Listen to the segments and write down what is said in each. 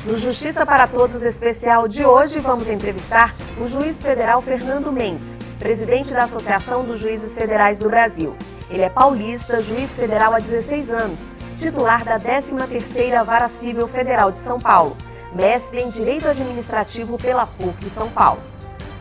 No Justiça para Todos especial de hoje, vamos entrevistar o juiz federal Fernando Mendes, presidente da Associação dos Juízes Federais do Brasil. Ele é paulista, juiz federal há 16 anos, titular da 13ª Vara Civil Federal de São Paulo, mestre em Direito Administrativo pela PUC São Paulo.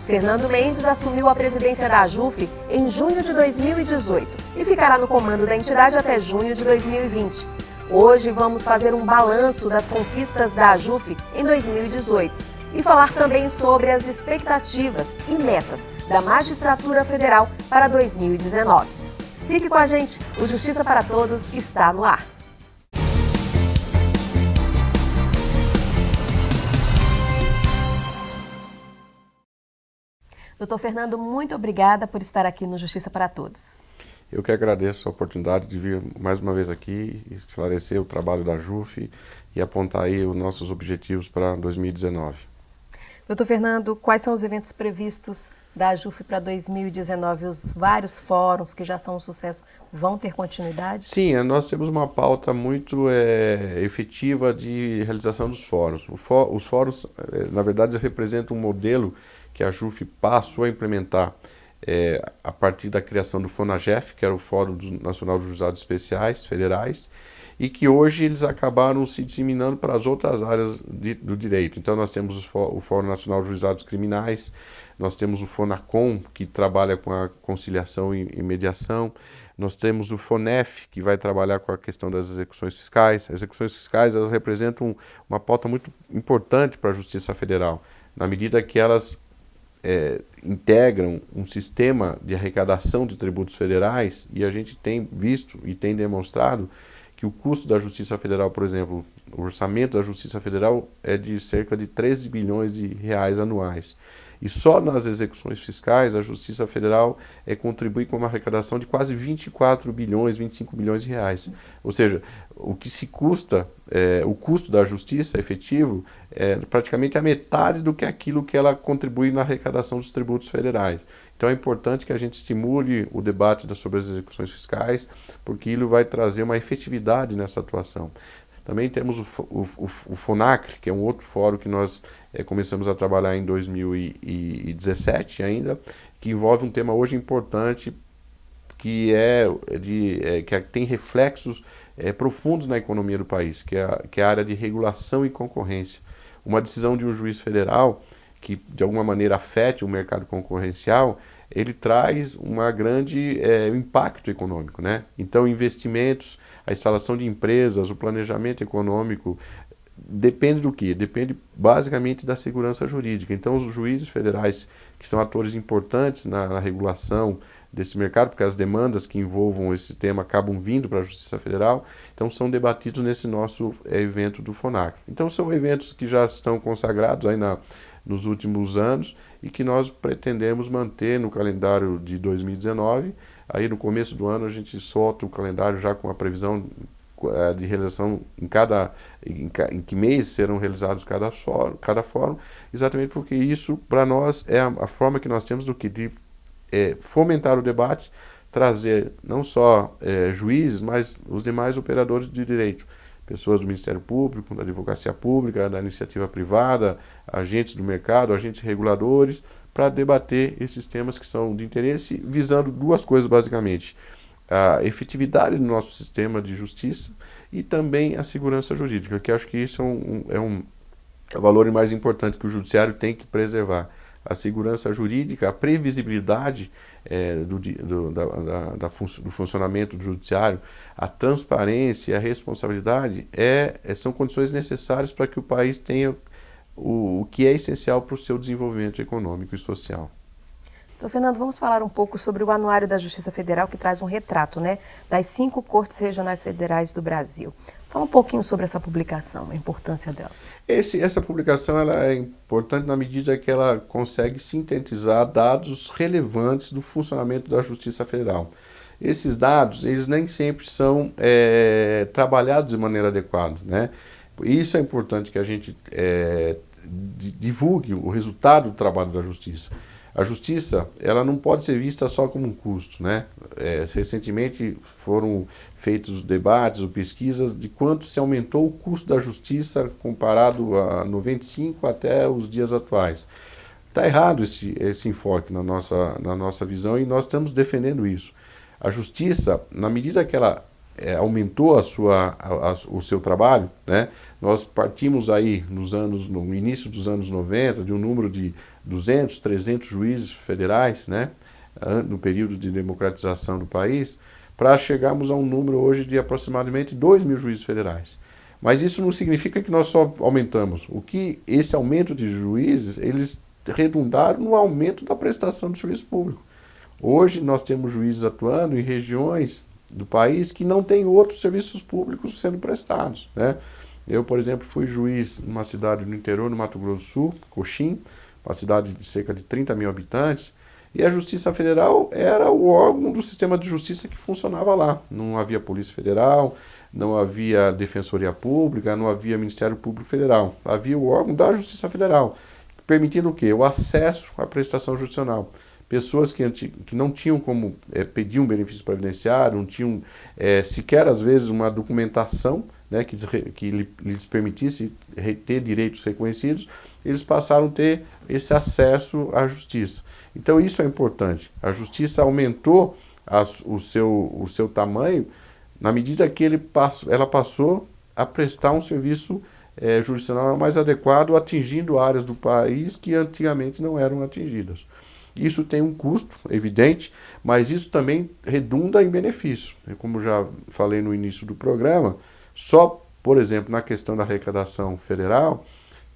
Fernando Mendes assumiu a presidência da AJUF em junho de 2018 e ficará no comando da entidade até junho de 2020. Hoje vamos fazer um balanço das conquistas da AJUF em 2018 e falar também sobre as expectativas e metas da Magistratura Federal para 2019. Fique com a gente, o Justiça para Todos está no ar. Doutor Fernando, muito obrigada por estar aqui no Justiça para Todos. Eu que agradeço a oportunidade de vir mais uma vez aqui, esclarecer o trabalho da AJUF e apontar aí os nossos objetivos para 2019. Doutor Fernando, quais são os eventos previstos da AJUF para 2019? Os vários fóruns que já são um sucesso vão ter continuidade? Sim, nós temos uma pauta muito efetiva de realização dos fóruns. Os fóruns, na verdade, representam um modelo que a AJUF passou a implementar a partir da criação do FONAGEF, que era o Fórum Nacional dos Juizados Especiais Federais, e que hoje eles acabaram se disseminando para as outras áreas do direito. Então nós temos o Fórum Nacional dos Juizados Criminais, nós temos o FONACOM, que trabalha com a conciliação e mediação, nós temos o FONEF, que vai trabalhar com a questão das execuções fiscais. As execuções fiscais, elas representam uma pauta muito importante para a Justiça Federal, na medida que elas integram um sistema de arrecadação de tributos federais, e a gente tem visto e tem demonstrado que o custo da Justiça Federal, por exemplo, o orçamento da Justiça Federal é de cerca de 13 bilhões de reais anuais. E só nas execuções fiscais a Justiça Federal contribui com uma arrecadação de quase 24 bilhões, 25 bilhões de reais. Ou seja, o que se custa, o custo da justiça efetivo é praticamente a metade do que aquilo que ela contribui na arrecadação dos tributos federais. Então é importante que a gente estimule o debate sobre as execuções fiscais, porque ele vai trazer uma efetividade nessa atuação. Também temos o FONACRI, que é um outro fórum que nós começamos a trabalhar em 2017 ainda, que envolve um tema hoje importante, que tem reflexos profundos na economia do país, que é a área de regulação e concorrência. Uma decisão de um juiz federal que de alguma maneira afete o mercado concorrencial, ele traz um grande impacto econômico, né? Então, investimentos, a instalação de empresas, o planejamento econômico, depende do quê? Depende basicamente da segurança jurídica. Então, os juízes federais, que são atores importantes na regulação desse mercado, porque as demandas que envolvam esse tema acabam vindo para a Justiça Federal, então são debatidos nesse nosso evento do FONAC. Então, são eventos que já estão consagrados aí nos últimos anos e que nós pretendemos manter no calendário de 2019. Aí no começo do ano a gente solta o calendário já com a previsão de realização em que mês serão realizados cada fórum, exatamente porque isso para nós é a forma que nós temos de fomentar o debate, trazer não só juízes, mas os demais operadores de direito, pessoas do Ministério Público, da Advocacia Pública, da iniciativa privada, agentes do mercado, agentes reguladores, para debater esses temas que são de interesse, visando duas coisas basicamente: a efetividade do nosso sistema de justiça e também a segurança jurídica, que acho que isso é um valor mais importante que o judiciário tem que preservar. A segurança jurídica, a previsibilidade do funcionamento do judiciário, a transparência e a responsabilidade são condições necessárias para que o país tenha o que é essencial para o seu desenvolvimento econômico e social. Então, Fernando, vamos falar um pouco sobre o Anuário da Justiça Federal, que traz um retrato, né, das 5 Cortes Regionais Federais do Brasil. Fala um pouquinho sobre essa publicação, a importância dela. Essa publicação ela é importante na medida que ela consegue sintetizar dados relevantes do funcionamento da Justiça Federal. Esses dados, eles nem sempre são trabalhados de maneira adequada, né? Isso é importante que a gente divulgue o resultado do trabalho da Justiça. A justiça, ela não pode ser vista só como um custo, né? Recentemente foram feitos debates ou pesquisas de quanto se aumentou o custo da justiça comparado a 95 até os dias atuais. Está errado esse enfoque na nossa visão e nós estamos defendendo isso. A justiça, na medida que ela aumentou o seu trabalho, né? Nós partimos aí no início dos anos 90 de um número de 200, 300 juízes federais, né? No período de democratização do país, para chegarmos a um número hoje de aproximadamente 2.000 juízes federais. Mas isso não significa que nós só aumentamos. O que esse aumento de juízes, eles redundaram no aumento da prestação do serviço público. Hoje nós temos juízes atuando em regiões do país que não tem outros serviços públicos sendo prestados, né? Eu, por exemplo, fui juiz numa cidade no interior, no Mato Grosso do Sul, Coxim, uma cidade de cerca de 30 mil habitantes, e a Justiça Federal era o órgão do sistema de justiça que funcionava lá. Não havia Polícia Federal, não havia Defensoria Pública, não havia Ministério Público Federal. Havia o órgão da Justiça Federal, permitindo o quê? O acesso à prestação judicional. Pessoas que não tinham como pedir um benefício previdenciário, não tinham sequer, às vezes, uma documentação, né, que lhes permitisse ter direitos reconhecidos, eles passaram a ter esse acesso à justiça. Então isso é importante. A justiça aumentou o seu tamanho na medida que ela passou a prestar um serviço jurisdicional mais adequado, atingindo áreas do país que antigamente não eram atingidas. Isso tem um custo, evidente, mas isso também redunda em benefício. Como já falei no início do programa, só, por exemplo, na questão da arrecadação federal,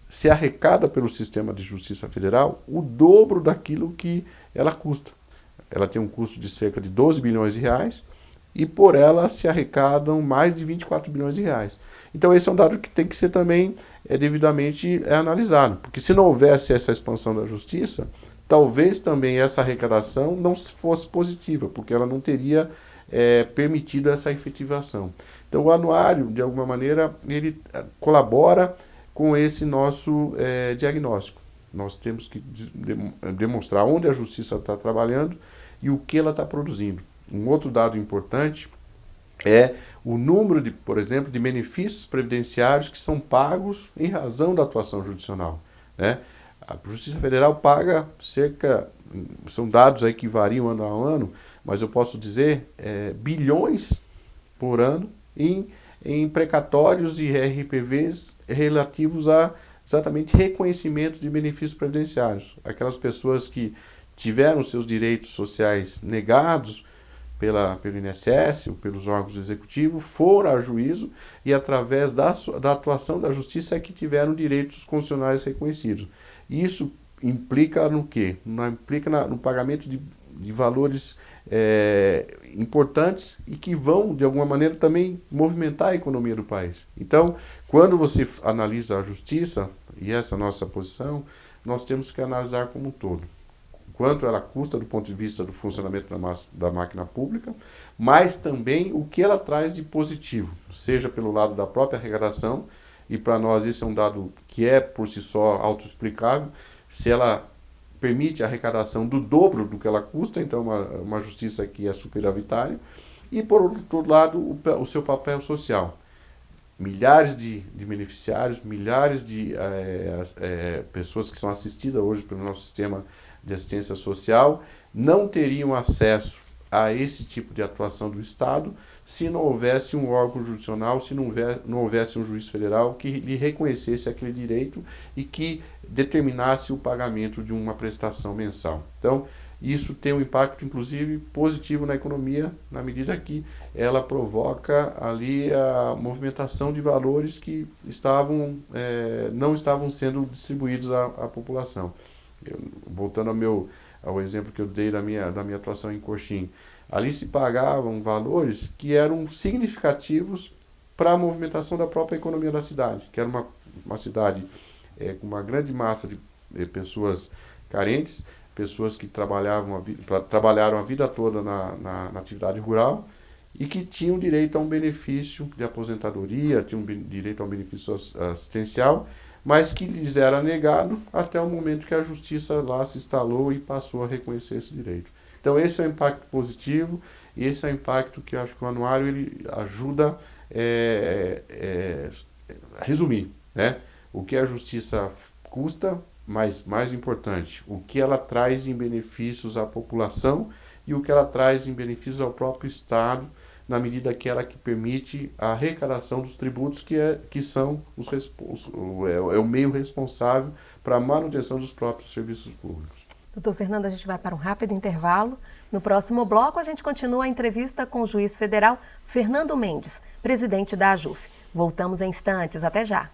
se arrecada pelo sistema de justiça federal o dobro daquilo que ela custa. Ela tem um custo de cerca de 12 bilhões de reais e por ela se arrecadam mais de 24 bilhões de reais. Então esse é um dado que tem que ser também devidamente analisado, porque se não houvesse essa expansão da justiça, talvez também essa arrecadação não fosse positiva, porque ela não teria permitido essa efetivação. Então o anuário, de alguma maneira, ele colabora com esse nosso diagnóstico. Nós temos que demonstrar onde a justiça está trabalhando e o que ela está produzindo. Um outro dado importante é o número, por exemplo, de benefícios previdenciários que são pagos em razão da atuação judicional, né? A Justiça Federal paga são dados aí que variam ano a ano, mas eu posso dizer bilhões por ano em precatórios e RPVs relativos a exatamente reconhecimento de benefícios previdenciários. Aquelas pessoas que tiveram seus direitos sociais negados pelo INSS ou pelos órgãos do executivo, foram a juízo e através da atuação da justiça é que tiveram direitos constitucionais reconhecidos. Isso implica no quê? Implica no pagamento de valores importantes e que vão, de alguma maneira, também movimentar a economia do país. Então, quando você analisa a justiça, e essa é a nossa posição, nós temos que analisar como um todo. Quanto ela custa do ponto de vista do funcionamento da máquina pública, mas também o que ela traz de positivo, seja pelo lado da própria arrecadação, e para nós esse é um dado que é por si só autoexplicável, se ela permite a arrecadação do dobro do que ela custa, então uma justiça que é superavitária, e por outro lado o seu papel social. Milhares de beneficiários, milhares de pessoas que são assistidas hoje pelo nosso sistema de assistência social não teriam acesso a esse tipo de atuação do Estado se não houvesse um órgão jurisdicional, se não houvesse um juiz federal que lhe reconhecesse aquele direito e que determinasse o pagamento de uma prestação mensal. Então, isso tem um impacto, inclusive, positivo na economia, na medida que ela provoca ali a movimentação de valores que não estavam sendo distribuídos à população. Voltando ao exemplo que eu dei da minha atuação em Coxim, ali se pagavam valores que eram significativos para a movimentação da própria economia da cidade, que era uma cidade com uma grande massa de pessoas carentes, pessoas que trabalharam a vida toda na atividade rural e que tinham direito a um benefício de aposentadoria, tinham direito a um benefício assistencial, mas que lhes era negado até o momento que a justiça lá se instalou e passou a reconhecer esse direito. Então esse é o impacto positivo e esse é o impacto que eu acho que o anuário ele ajuda a resumir, né? O que a justiça custa, mas mais importante, o que ela traz em benefícios à população e o que ela traz em benefícios ao próprio Estado, na medida que ela que permite a arrecadação dos tributos, que são o meio responsável para a manutenção dos próprios serviços públicos. Doutor Fernando, a gente vai para um rápido intervalo. No próximo bloco, a gente continua a entrevista com o juiz federal Fernando Mendes, presidente da AJUF. Voltamos em instantes. Até já.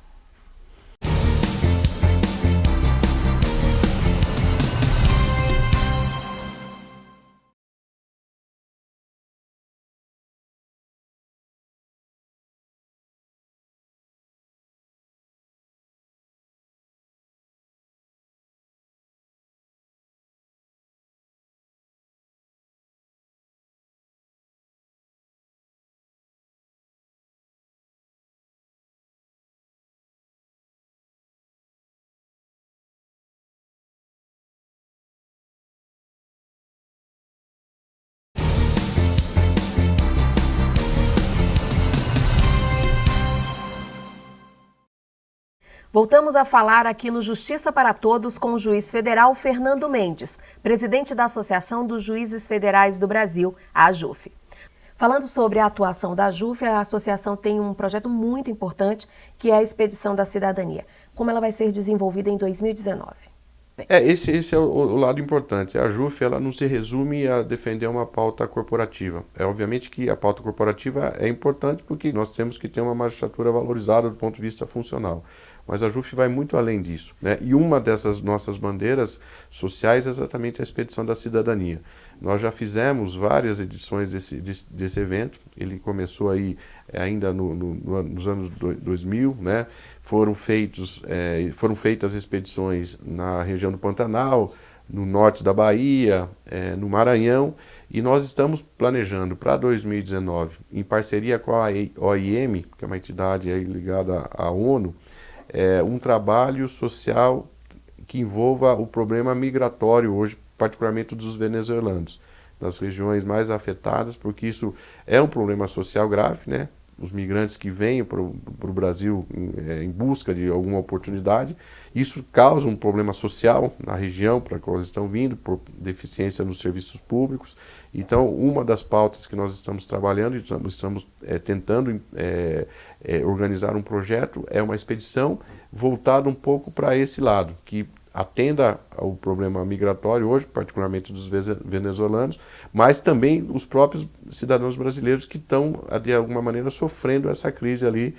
Voltamos a falar aqui no Justiça para Todos com o juiz federal Fernando Mendes, presidente da Associação dos Juízes Federais do Brasil, a AJUF. Falando sobre a atuação da AJUF, a associação tem um projeto muito importante, que é a Expedição da Cidadania. Como ela vai ser desenvolvida em 2019? Esse é o lado importante. A AJUF ela não se resume a defender uma pauta corporativa. Obviamente que a pauta corporativa é importante porque nós temos que ter uma magistratura valorizada do ponto de vista funcional. Mas a AJUF vai muito além disso, né? E uma dessas nossas bandeiras sociais é exatamente a Expedição da Cidadania. Nós já fizemos várias edições desse evento. Ele começou aí ainda nos anos 2000, né? Foram feitas expedições na região do Pantanal, no norte da Bahia, no Maranhão, e nós estamos planejando para 2019, em parceria com a OIM, que é uma entidade aí ligada à ONU, um trabalho social que envolva o problema migratório hoje, particularmente dos venezuelanos, das regiões mais afetadas, porque isso é um problema social grave, né? Os migrantes que vêm para o Brasil em busca de alguma oportunidade, isso causa um problema social na região para a qual eles estão vindo, por deficiência nos serviços públicos. Então, uma das pautas que nós estamos trabalhando e estamos tentando organizar um projeto é uma expedição voltada um pouco para esse lado, que atenda ao problema migratório hoje, particularmente dos venezuelanos, mas também os próprios cidadãos brasileiros que estão, de alguma maneira, sofrendo essa crise ali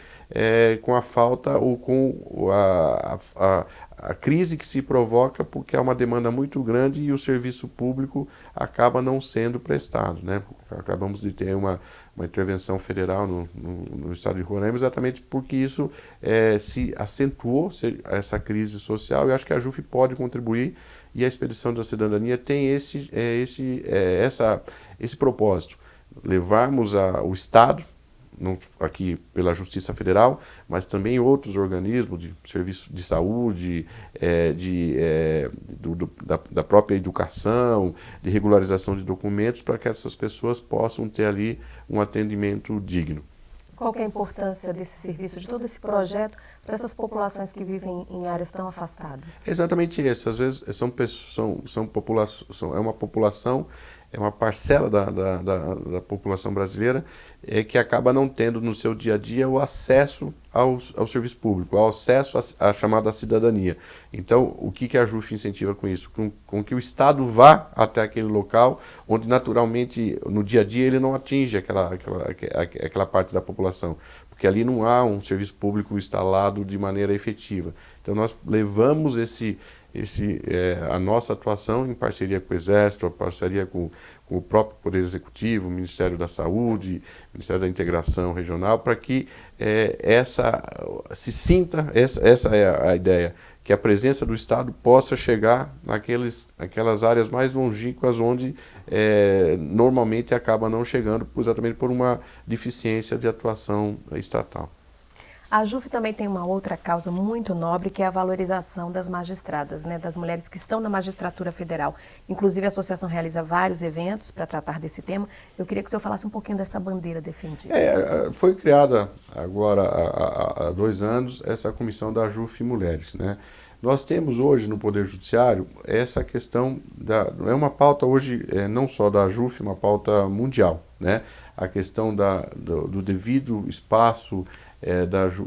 com a falta ou com a crise que se provoca porque há uma demanda muito grande e o serviço público acaba não sendo prestado, né? Acabamos de ter uma intervenção federal no estado de Roraima, exatamente porque isso se acentuou, essa crise social, e acho que a AJUF pode contribuir, e a Expedição da Cidadania tem esse propósito, levarmos o Estado, aqui pela Justiça Federal, mas também outros organismos de serviço de saúde, da própria educação, de regularização de documentos, para que essas pessoas possam ter ali um atendimento digno. Qual que é a importância desse serviço, de todo esse projeto, para essas populações que vivem em áreas tão afastadas? É exatamente isso. Às vezes é uma população, é uma parcela da população brasileira que acaba não tendo no seu dia a dia o acesso ao serviço público, ao acesso à chamada cidadania. Então, o que a AJUF incentiva com isso? Com que o Estado vá até aquele local onde, naturalmente, no dia a dia, ele não atinge aquela parte da população, porque ali não há um serviço público instalado de maneira efetiva. Então, nós levamos a nossa atuação em parceria com o Exército, a parceria com o próprio Poder Executivo, o Ministério da Saúde, o Ministério da Integração Regional, para que essa é a ideia, que a presença do Estado possa chegar naquelas áreas mais longínquas onde normalmente acaba não chegando, exatamente por uma deficiência de atuação estatal. A JUF também tem uma outra causa muito nobre, que é a valorização das magistradas, né, das mulheres que estão na magistratura federal. Inclusive, a associação realiza vários eventos para tratar desse tema. Eu queria que o senhor falasse um pouquinho dessa bandeira defendida. Foi criada agora há 2 anos essa comissão da JUF Mulheres, né? Nós temos hoje no Poder Judiciário essa questão, é uma pauta hoje não só da JUF, uma pauta mundial, né? A questão do devido espaço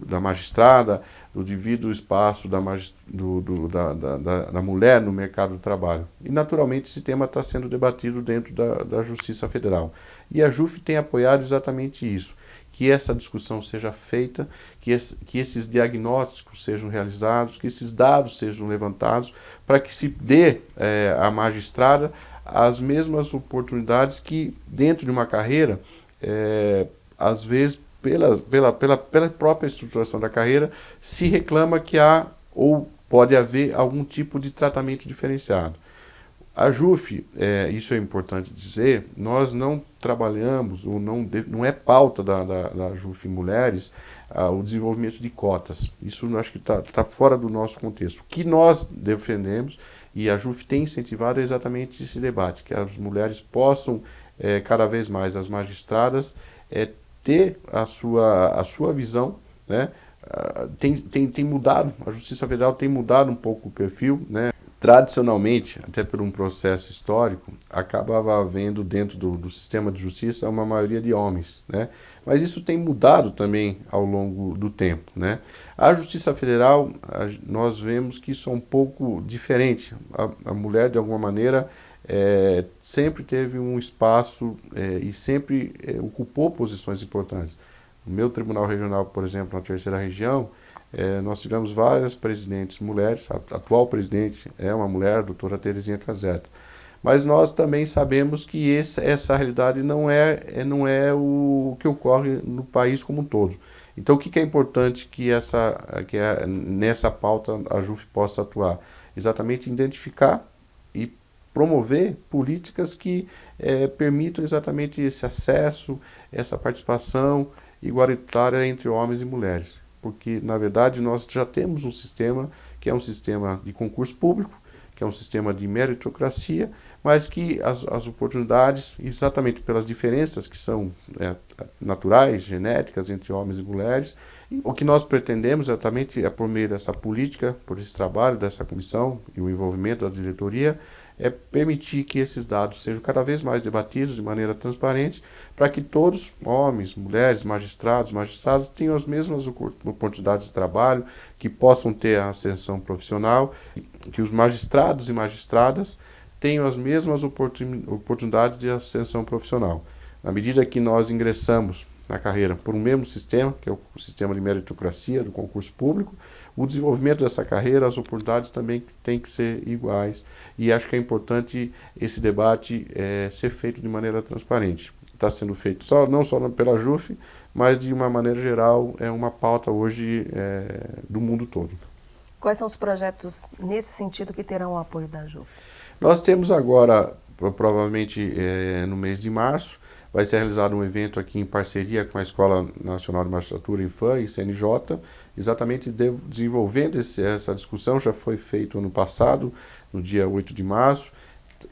da magistrada, do devido espaço da mulher no mercado do trabalho. E naturalmente esse tema está sendo debatido dentro da Justiça Federal. E a JUF tem apoiado exatamente isso, que essa discussão seja feita, que esses diagnósticos sejam realizados, que esses dados sejam levantados, para que se dê à magistrada as mesmas oportunidades que, dentro de uma carreira, às vezes, pela própria estruturação da carreira, se reclama que há ou pode haver algum tipo de tratamento diferenciado. A JUF, isso é importante dizer, nós não trabalhamos, ou não é pauta da JUF Mulheres, o desenvolvimento de cotas. Isso acho que está fora do nosso contexto. O que nós defendemos, e a JUF tem incentivado, é exatamente esse debate, que as mulheres possam, cada vez mais, as magistradas, ter a sua visão, né? Tem mudado, a Justiça Federal tem mudado um pouco o perfil, né? Tradicionalmente, até por um processo histórico, acabava havendo dentro do sistema de justiça uma maioria de homens, né? Mas isso tem mudado também ao longo do tempo, né? A Justiça Federal, nós vemos que isso é um pouco diferente. A mulher, de alguma maneira, sempre teve um espaço e sempre ocupou posições importantes. No meu Tribunal Regional, por exemplo, na terceira região, nós tivemos várias presidentes mulheres. A atual presidente é uma mulher, a doutora Terezinha Caseta. Mas nós também sabemos que essa realidade não é o que ocorre no país como um todo. Então, o que é importante que nessa pauta a JUF possa atuar? Exatamente identificar e promover políticas que permitam exatamente esse acesso, essa participação igualitária entre homens e mulheres. Porque, na verdade, nós já temos um sistema que é um sistema de concurso público, que é um sistema de meritocracia, mas que as oportunidades, exatamente pelas diferenças que são naturais, genéticas entre homens e mulheres, e o que nós pretendemos exatamente por meio dessa política, por esse trabalho dessa comissão e o envolvimento da diretoria, é permitir que esses dados sejam cada vez mais debatidos de maneira transparente, para que todos, homens, mulheres, magistrados, tenham as mesmas oportunidades de trabalho, que possam ter a ascensão profissional, que os magistrados e magistradas tenham as mesmas oportunidades de ascensão profissional. Na medida que nós ingressamos na carreira por um mesmo sistema, que é o sistema de meritocracia do concurso público, o desenvolvimento dessa carreira, as oportunidades também têm que ser iguais. E acho que é importante esse debate ser feito de maneira transparente. Está sendo feito não só pela JUF, mas de uma maneira geral, é uma pauta hoje do mundo todo. Quais são os projetos nesse sentido que terão o apoio da JUF? Nós temos agora, provavelmente no mês de março, vai ser realizado um evento aqui em parceria com a Escola Nacional de Magistratura, INFAM e CNJ, exatamente desenvolvendo essa discussão. Já foi feito ano passado, no dia 8 de março,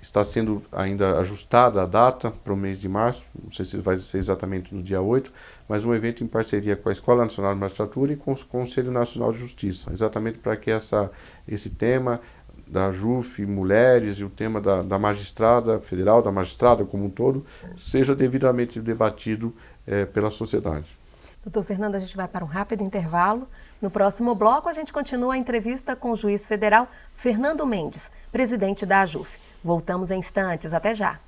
está sendo ainda ajustada a data para o mês de março, não sei se vai ser exatamente no dia 8, mas um evento em parceria com a Escola Nacional de Magistratura e com o Conselho Nacional de Justiça, exatamente para que esse tema da JUF, mulheres, e o tema da magistrada federal, da magistrada como um todo, seja devidamente debatido pela sociedade. Doutor Fernando, a gente vai para um rápido intervalo. No próximo bloco, a gente continua a entrevista com o juiz federal Fernando Mendes, presidente da JUF. Voltamos em instantes. Até já.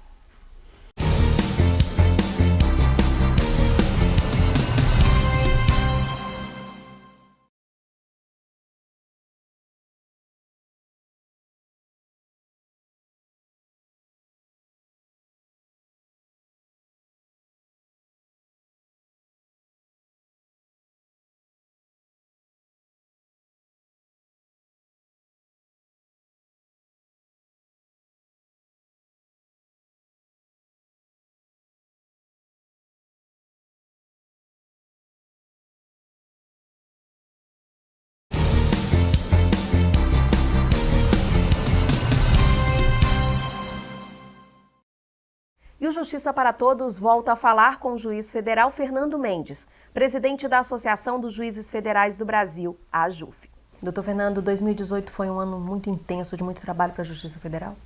E o Justiça para Todos volta a falar com o juiz federal Fernando Mendes, presidente da Associação dos Juízes Federais do Brasil, a AJUF. Doutor Fernando, 2018 foi um ano muito intenso, de muito trabalho para a Justiça Federal?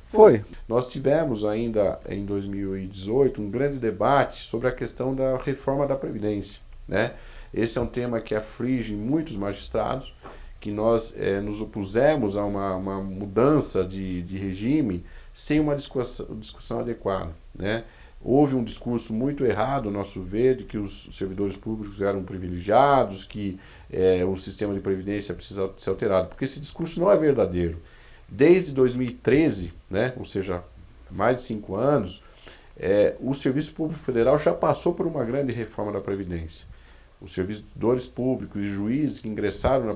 Foi. Nós tivemos ainda em 2018 um grande debate sobre a questão da reforma da Previdência, né? Esse é um tema que aflige muitos magistrados, que nós nos opusemos a uma mudança de regime sem uma discussão adequada, né? Houve um discurso muito errado, ao nosso ver, de que os servidores públicos eram privilegiados, que o sistema de previdência precisa ser alterado, porque esse discurso não é verdadeiro. Desde 2013, né, ou seja, mais de 5 anos, o Serviço Público Federal já passou por uma grande reforma da Previdência. Os servidores públicos e juízes que ingressaram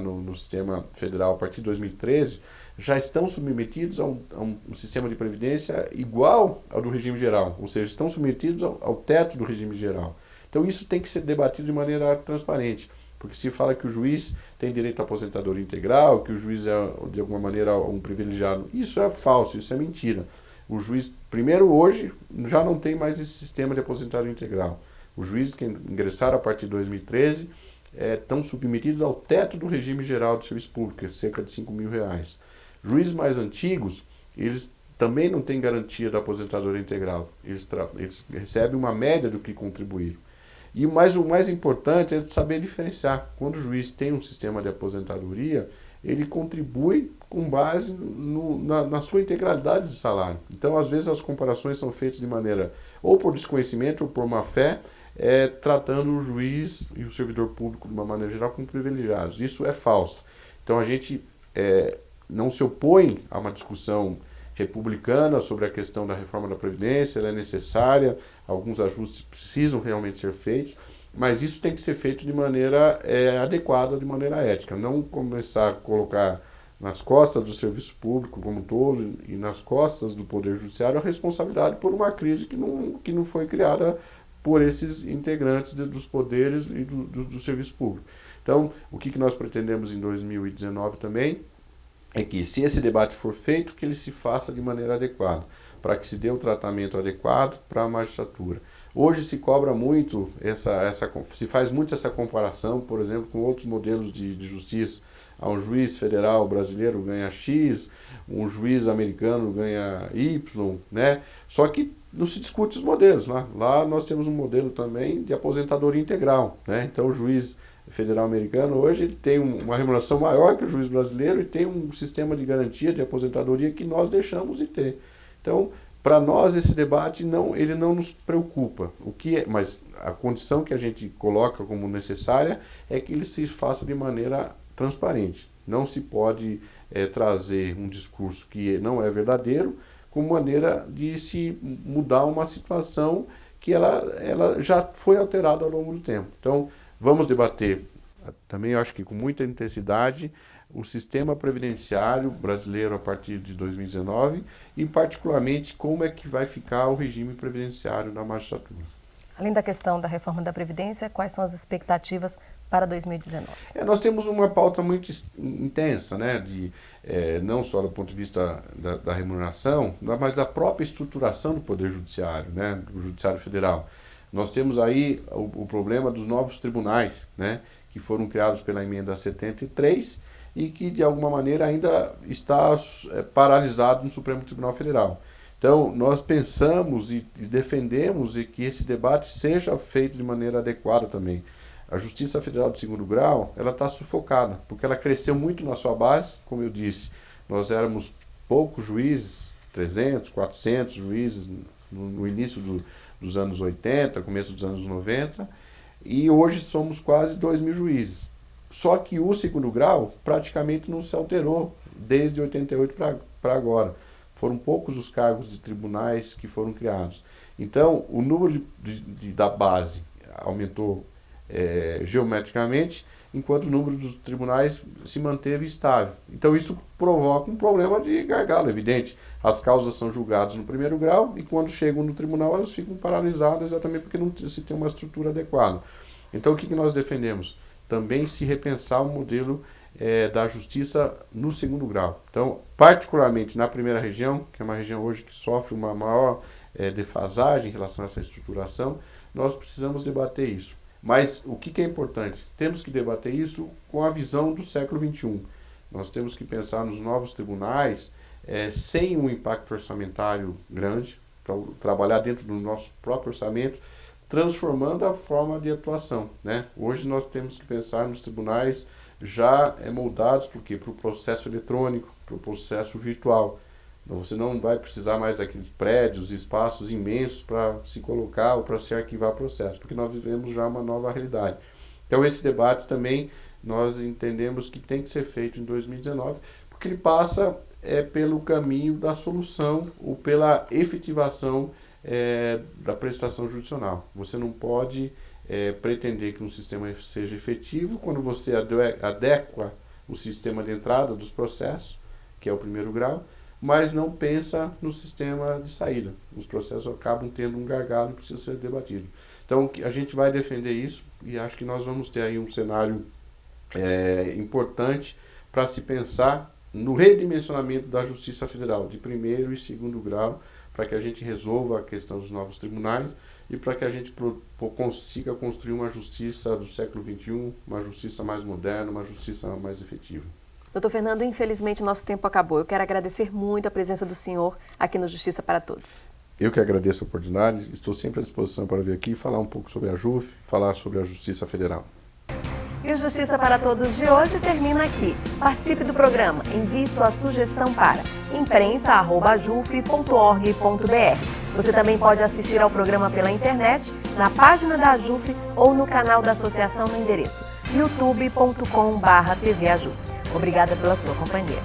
no sistema federal a partir de 2013 já estão submetidos a um sistema de previdência igual ao do regime geral, ou seja, estão submetidos ao teto do regime geral. Então isso tem que ser debatido de maneira transparente, porque se fala que o juiz tem direito à aposentadoria integral, que o juiz é de alguma maneira um privilegiado. Isso é falso, isso é mentira. O juiz, primeiro hoje, já não tem mais esse sistema de aposentadoria integral. Os juízes que ingressaram a partir de 2013 estão submetidos ao teto do regime geral do serviço público, cerca de R$5.000. Juízes mais antigos, eles também não têm garantia da aposentadoria integral. Eles recebem uma média do que contribuíram. Mas o mais importante é saber diferenciar. Quando o juiz tem um sistema de aposentadoria, ele contribui com base na sua integralidade de salário. Então, às vezes, as comparações são feitas de maneira ou por desconhecimento ou por má fé, tratando o juiz e o servidor público, de uma maneira geral, como privilegiados. Isso é falso. Então, a gente não se opõe a uma discussão republicana sobre a questão da reforma da Previdência, ela é necessária, alguns ajustes precisam realmente ser feitos, mas isso tem que ser feito de maneira adequada, de maneira ética, não começar a colocar nas costas do serviço público como um todo e nas costas do Poder Judiciário a responsabilidade por uma crise que não foi criada por esses integrantes dos poderes e do serviço público. Então, o que nós pretendemos em 2019 também é que, se esse debate for feito, que ele se faça de maneira adequada, para que se dê o tratamento adequado para a magistratura. Hoje se cobra muito, se faz muito essa comparação, por exemplo, com outros modelos de justiça. Um juiz federal brasileiro ganha X, um juiz americano ganha Y, né? Só que não se discute os modelos. Lá nós temos um modelo também de aposentadoria integral, né? Então o juiz federal americano hoje ele tem uma remuneração maior que o juiz brasileiro e tem um sistema de garantia de aposentadoria que nós deixamos de ter. Então, para nós esse debate ele não nos preocupa. Mas a condição que a gente coloca como necessária é que ele se faça de maneira transparente. Não se pode trazer um discurso que não é verdadeiro como maneira de se mudar uma situação que ela já foi alterada ao longo do tempo. Então, vamos debater também, eu acho que com muita intensidade, o sistema previdenciário brasileiro a partir de 2019 e, particularmente, como é que vai ficar o regime previdenciário da magistratura. Além da questão da reforma da Previdência, quais são as expectativas para 2019? Nós temos uma pauta muito intensa, né, não só do ponto de vista da remuneração, mas da própria estruturação do Poder Judiciário, né, do Judiciário Federal. Nós temos aí o problema dos novos tribunais, né, que foram criados pela emenda 73 e que, de alguma maneira, ainda está paralisado no Supremo Tribunal Federal. Então, nós pensamos e defendemos que esse debate seja feito de maneira adequada também. A Justiça Federal de segundo grau, ela está sufocada, porque ela cresceu muito na sua base, como eu disse. Nós éramos poucos juízes, 300, 400 juízes no início dos anos 80, começo dos anos 90, e hoje somos quase 2.000 juízes. Só que o segundo grau praticamente não se alterou desde 88 para agora. Foram poucos os cargos de tribunais que foram criados. Então, o número da base aumentou geometricamente, enquanto o número dos tribunais se manteve estável. Então, isso provoca um problema de gargalo, evidente. As causas são julgadas no primeiro grau e, quando chegam no tribunal, elas ficam paralisadas exatamente porque não se tem uma estrutura adequada. Então, o que nós defendemos? Também se repensar o modelo da justiça no segundo grau. Então, particularmente na primeira região, que é uma região hoje que sofre uma maior defasagem em relação a essa estruturação, nós precisamos debater isso. Mas o que é importante? Temos que debater isso com a visão do século XXI. Nós temos que pensar nos novos tribunais sem um impacto orçamentário grande, para trabalhar dentro do nosso próprio orçamento, transformando a forma de atuação, né? Hoje nós temos que pensar nos tribunais já moldados para o processo eletrônico, para o processo virtual. Você não vai precisar mais daqueles prédios, espaços imensos para se colocar ou para se arquivar processo, porque nós vivemos já uma nova realidade. Então esse debate também nós entendemos que tem que ser feito em 2019, porque ele passa pelo caminho da solução ou pela efetivação da prestação judicional. Você não pode pretender que um sistema seja efetivo quando você adequa o sistema de entrada dos processos, que é o primeiro grau, mas não pensa no sistema de saída. Os processos acabam tendo um gargalo e precisa ser debatido. Então a gente vai defender isso e acho que nós vamos ter aí um cenário importante para se pensar no redimensionamento da Justiça Federal, de primeiro e segundo grau, para que a gente resolva a questão dos novos tribunais e para que a gente consiga construir uma justiça do século XXI, uma justiça mais moderna, uma justiça mais efetiva. Doutor Fernando, infelizmente nosso tempo acabou. Eu quero agradecer muito a presença do senhor aqui no Justiça para Todos. Eu que agradeço a oportunidade, estou sempre à disposição para vir aqui falar um pouco sobre a JUF, falar sobre a Justiça Federal. E o Justiça para Todos de hoje termina aqui. Participe do programa, envie sua sugestão para imprensa@juf.org.br. Você também pode assistir ao programa pela internet, na página da AJUF ou no canal da associação no endereço youtube.com/tvajuf. Obrigada pela sua companhia.